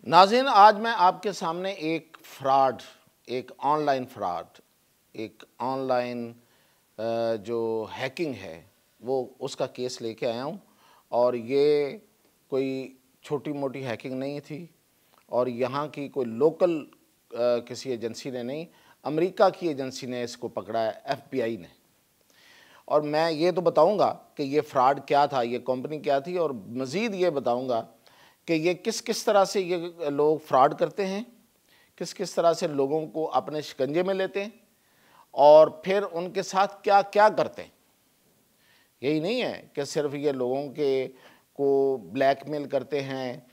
नाज़रीन, आज मैं आपके सामने एक फ्रॉड, एक ऑनलाइन फ्रॉड, एक ऑनलाइन जो हैकिंग है वो उसका केस लेके आया हूँ। और ये कोई छोटी मोटी हैकिंग नहीं थी और यहाँ की कोई लोकल किसी एजेंसी ने नहीं, अमेरिका की एजेंसी ने इसको पकड़ा है, FBI ने। और मैं ये तो बताऊंगा कि ये फ्रॉड क्या था, ये कंपनी क्या थी, और मज़ीद ये बताऊंगा कि ये किस किस तरह से ये लोग फ्रॉड करते हैं, किस किस तरह से लोगों को अपने शिकंजे में लेते हैं और फिर उनके साथ क्या क्या करते हैं। यही नहीं है कि सिर्फ ये लोगों के को ब्लैकमेल करते हैं,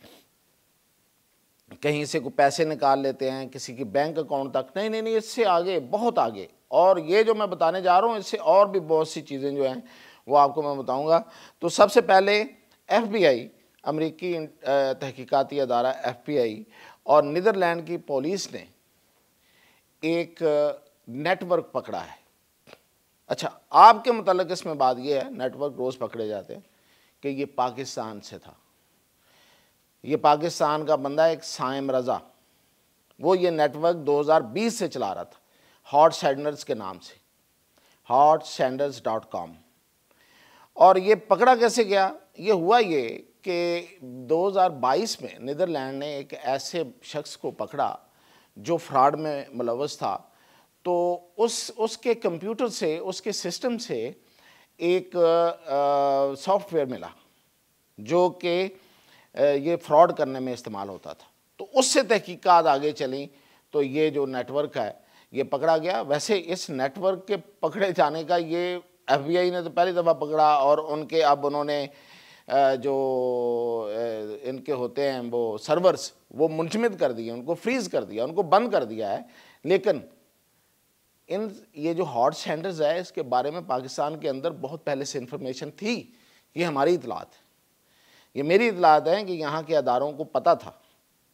कहीं से को पैसे निकाल लेते हैं किसी की बैंक अकाउंट तक। नहीं नहीं नहीं, इससे आगे, बहुत आगे। और ये जो मैं बताने जा रहा हूँ इससे और भी बहुत सी चीज़ें जो हैं वो आपको मैं बताऊंगा। तो सबसे पहले FBI, अमेरिकी तहकीकाती अदारा FBI और नीदरलैंड की पुलिस ने एक नेटवर्क पकड़ा है। अच्छा, आपके मतलब इसमें बात यह है, नेटवर्क रोज़ पकड़े जाते हैं, कि ये पाकिस्तान से था। ये पाकिस्तान का बंदा एक साइम रज़ा, वो ये नेटवर्क 2020 से चला रहा था हॉट सैंडर्स के नाम से, hotsanders.com। और ये पकड़ा कैसे गया? ये हुआ ये कि 2022 में नीदरलैंड ने एक ऐसे शख्स को पकड़ा जो फ्रॉड में मुलव्वस था। तो उसके कंप्यूटर से, उसके सिस्टम से एक सॉफ्टवेयर मिला जो कि ये फ्रॉड करने में इस्तेमाल होता था। तो उससे तहकीकात आगे चली तो ये जो नेटवर्क है ये पकड़ा गया। वैसे इस नेटवर्क के पकड़े जाने का ये FBI ने तो पहली दफ़ा पकड़ा, और उनके अब उन्होंने जो इनके होते हैं वो सर्वर्स, वो मुंजमद कर दिए, उनको फ्रीज़ कर दिया, उनको बंद कर दिया है। लेकिन ये जो हॉट सैंडर्स है इसके बारे में पाकिस्तान के अंदर बहुत पहले से इंफॉर्मेशन थी। ये हमारी इतलात है, ये मेरी इतलात है कि यहाँ के अदारों को पता था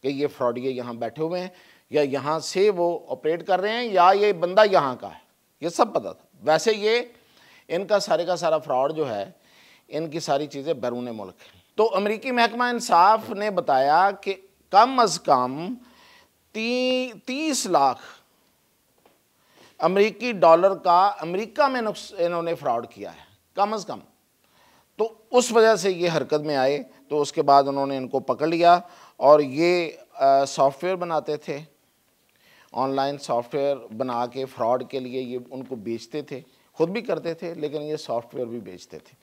कि ये फ्रॉडिये यहाँ बैठे हुए हैं, या यहाँ से वो ऑपरेट कर रहे हैं, या ये बंदा यहाँ का है, ये सब पता था। वैसे ये इनका सारे का सारा फ्रॉड जो है, इनकी सारी चीज़ें बैरून मुल्क हैं। तो अमेरिकी महकमा इंसाफ ने बताया कि कम अज़ कम 30 लाख अमेरिकी डॉलर का अमेरिका में इन्होंने फ्रॉड किया है, कम अज़ कम। तो उस वजह से ये हरकत में आए। तो उसके बाद उन्होंने इनको पकड़ लिया, और ये सॉफ्टवेयर बनाते थे, ऑनलाइन सॉफ्टवेयर बना के फ्रॉड के लिए ये उनको बेचते थे, खुद भी करते थे लेकिन ये सॉफ्टवेयर भी बेचते थे।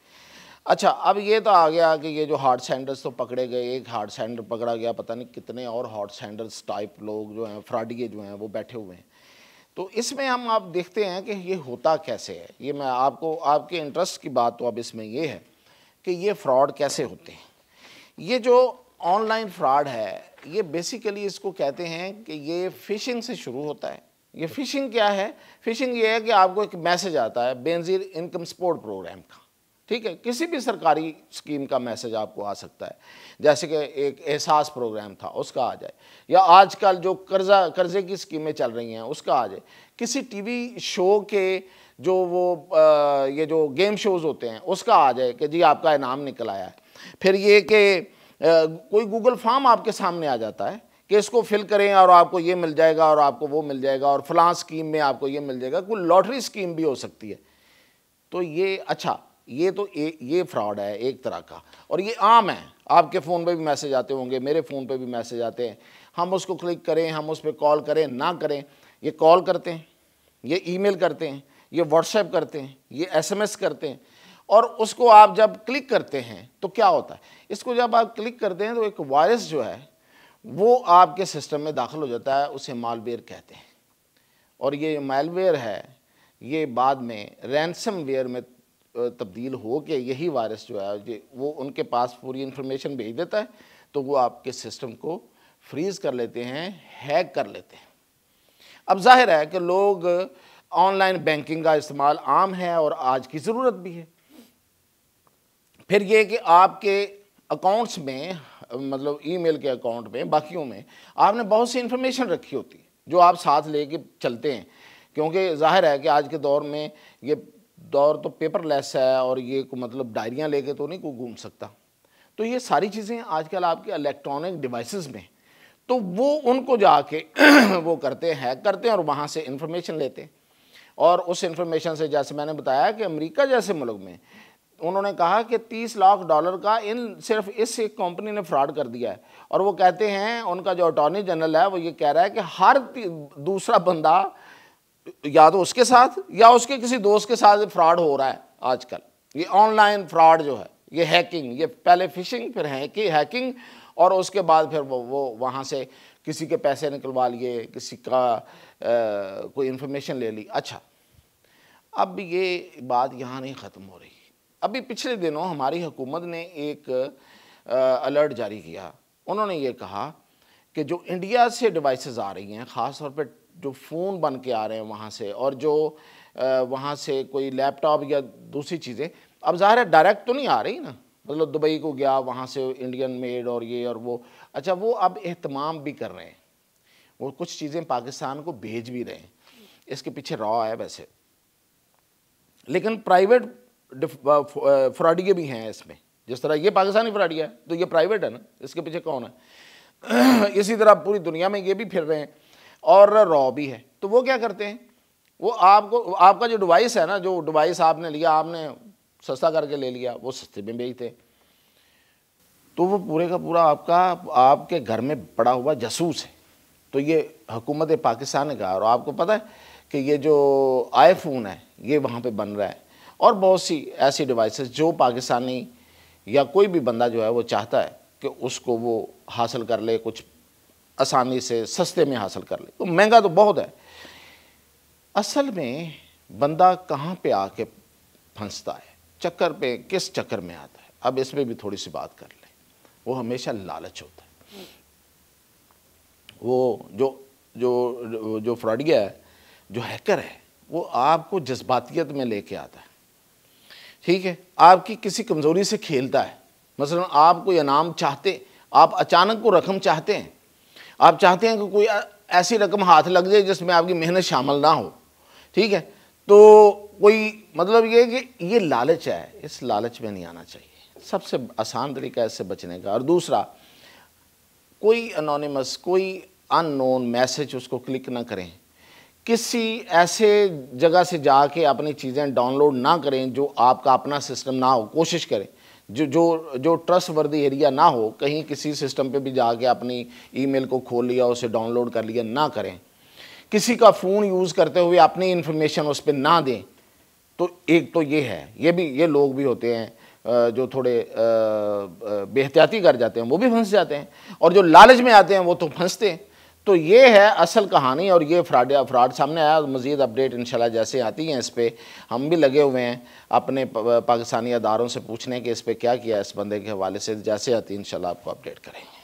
अच्छा, अब ये तो आ गया कि ये जो हॉट सैंडर्स तो पकड़े गए, एक हॉट सैंडर पकड़ा गया, पता नहीं कितने और हॉट सैंडर्स टाइप लोग जो हैं, फ्रॉडिये जो हैं, वो बैठे हुए हैं। तो इसमें हम आप देखते हैं कि ये होता कैसे है। ये मैं आपको, आपके इंटरेस्ट की बात तो अब इसमें ये है कि ये फ्रॉड कैसे होते हैं। ये जो ऑनलाइन फ्रॉड है ये बेसिकली इसको कहते हैं कि ये फ़िशिंग से शुरू होता है। ये फ़िशिंग क्या है? फ़िशिंग ये है कि आपको एक मैसेज आता है बेनज़ीर इनकम सपोर्ट प्रोग्राम का, ठीक है, किसी भी सरकारी स्कीम का मैसेज आपको आ सकता है, जैसे कि एक एहसास प्रोग्राम था उसका आ जाए, या आजकल जो कर्ज़े की स्कीमें चल रही हैं उसका आ जाए, किसी TV शो के जो वो ये जो गेम शोज़ होते हैं उसका आ जाए कि जी आपका इनाम निकल आया है। फिर ये कि कोई गूगल फॉर्म आपके सामने आ जाता है कि इसको फिल करें और आपको ये मिल जाएगा और आपको वो मिल जाएगा और फलां स्कीम में आपको ये मिल जाएगा। कोई लॉटरी स्कीम भी हो सकती है। तो ये, अच्छा, ये तो ये फ्रॉड है एक तरह का, और ये आम है। आपके फ़ोन पे भी मैसेज आते होंगे, मेरे फ़ोन पे भी मैसेज आते हैं, हम उसको क्लिक करें, हम उस पर कॉल करें ना करें, ये कॉल करते हैं, ये ईमेल करते हैं, ये व्हाट्सएप करते हैं, ये SMS करते हैं। और उसको आप जब क्लिक करते हैं तो क्या होता है, इसको जब आप क्लिक करते हैं तो एक वायरस जो है वो आपके सिस्टम में दाखिल हो जाता है, उसे मालवेयर कहते हैं। और ये मालवेयर है ये बाद में रैंसमवेयर में तब्दील हो के यही वायरस जो है वो उनके पास पूरी इन्फॉर्मेशन भेज देता है, तो वो आपके सिस्टम को फ्रीज़ कर लेते हैं, हैक कर लेते हैं। अब जाहिर है कि लोग ऑनलाइन बैंकिंग का इस्तेमाल आम है और आज की ज़रूरत भी है। फिर ये कि आपके अकाउंट्स में, मतलब ईमेल के अकाउंट में, बाकियों में आपने बहुत सी इन्फॉर्मेशन रखी होती है जो आप साथ लेके चलते हैं, क्योंकि जाहिर है कि आज के दौर में ये दौर तो पेपरलेस है और ये को मतलब डायरियाँ लेके तो नहीं कोई घूम सकता। तो ये सारी चीज़ें आजकल आपके इलेक्ट्रॉनिक डिवाइसेस में, तो वो उनको जाके वो करते हैं, हैक करते हैं और वहाँ से इंफॉर्मेशन लेते हैं। और उस इंफॉर्मेशन से, जैसे मैंने बताया कि अमेरिका जैसे मुल्क में उन्होंने कहा कि $30 लाख का इन सिर्फ इस एक कंपनी ने फ्रॉड कर दिया है। और वो कहते हैं, उनका जो अटॉर्नी जनरल है वो ये कह रहा है कि हर दूसरा बंदा या तो उसके साथ या उसके किसी दोस्त के साथ फ्रॉड हो रहा है आजकल। ये ऑनलाइन फ्रॉड जो है, ये हैकिंग, ये पहले फिशिंग, फिर हैकिंग, और उसके बाद फिर वो वहाँ से किसी के पैसे निकलवा लिए, किसी का कोई इन्फॉर्मेशन ले ली। अच्छा, अब ये बात यहाँ नहीं ख़त्म हो रही। अभी पिछले दिनों हमारी हुकूमत ने एक अलर्ट जारी किया। उन्होंने ये कहा कि जो इंडिया से डिवाइसेस आ रही हैं, ख़ास तौर पे जो फ़ोन बन के आ रहे हैं वहाँ से, और जो वहाँ से कोई लैपटॉप या दूसरी चीज़ें, अब ज़ाहिर है डायरेक्ट तो नहीं आ रही ना, मतलब दुबई को गया, वहाँ से इंडियन मेड और ये और वो। अच्छा, वो अब एहतमाम भी कर रहे हैं, वो कुछ चीज़ें पाकिस्तान को भेज भी रहे हैं। इसके पीछे रॉ है वैसे, लेकिन प्राइवेट फ्रॉडिये भी हैं इसमें। जिस तरह ये पाकिस्तानी फ्रॉडिया है तो ये प्राइवेट है ना, इसके पीछे कौन है? इसी तरह पूरी दुनिया में ये भी फिर रहे हैं और रॉ भी है। तो वो क्या करते हैं, वो आपका जो डिवाइस है ना, जो डिवाइस आपने लिया, आपने सस्ता करके ले लिया, वो सस्ते में बेचते हैं। तो वो पूरे का पूरा आपके घर में पड़ा हुआ जासूस है। तो ये हुकूमत पाकिस्तान ने कहा, और आपको पता है कि ये जो आईफोन है ये वहाँ पे बन रहा है, और बहुत सी ऐसी डिवाइसेस जो पाकिस्तानी या कोई भी बंदा जो है वो चाहता है कि उसको वो हासिल कर ले, कुछ आसानी से सस्ते में हासिल कर ले। तो महंगा तो बहुत है। असल में बंदा कहाँ पे आके फंसता है, चक्कर पे, किस चक्कर में आता है, अब इसमें भी थोड़ी सी बात कर लें। वो हमेशा लालच होता है। वो जो फ्रॉडिया है, जो हैकर है, वो आपको जज्बातियत में लेके आता है, ठीक है, आपकी किसी कमज़ोरी से खेलता है। मसलन आप कोई इनाम चाहते, आप अचानक को रकम चाहते हैं, आप चाहते हैं कि कोई ऐसी रकम हाथ लग जाए जिसमें आपकी मेहनत शामिल ना हो, ठीक है, तो कोई मतलब ये कि ये लालच है, इस लालच में नहीं आना चाहिए। सबसे आसान तरीका है इससे बचने का। और दूसरा, कोई अनोनिमस, कोई अननोन मैसेज उसको क्लिक ना करें, किसी ऐसे जगह से जाके अपनी चीज़ें डाउनलोड ना करें जो आपका अपना सिस्टम ना हो। कोशिश करें जो ट्रस्ट वर्दी एरिया ना हो, कहीं किसी सिस्टम पे भी जाके अपनी ईमेल को खोल लिया, उसे डाउनलोड कर लिया, ना करें। किसी का फ़ोन यूज़ करते हुए अपनी इन्फॉर्मेशन उस पर ना दें। तो एक तो ये है, ये लोग भी होते हैं जो थोड़े बेहतियाती कर जाते हैं, वो भी फंस जाते हैं, और जो लालच में आते हैं वो तो फंसते हैं। तो ये है असल कहानी, और ये फ्रॉड सामने आया। मज़ीद अपडेट इंशाल्लाह जैसे आती हैं इस पर हम भी लगे हुए हैं अपने पाकिस्तानी अदारों से पूछने कि इस पर क्या किया इस बंदे के हवाले से। जैसे आती है इंशाल्लाह आपको अपडेट करेंगे।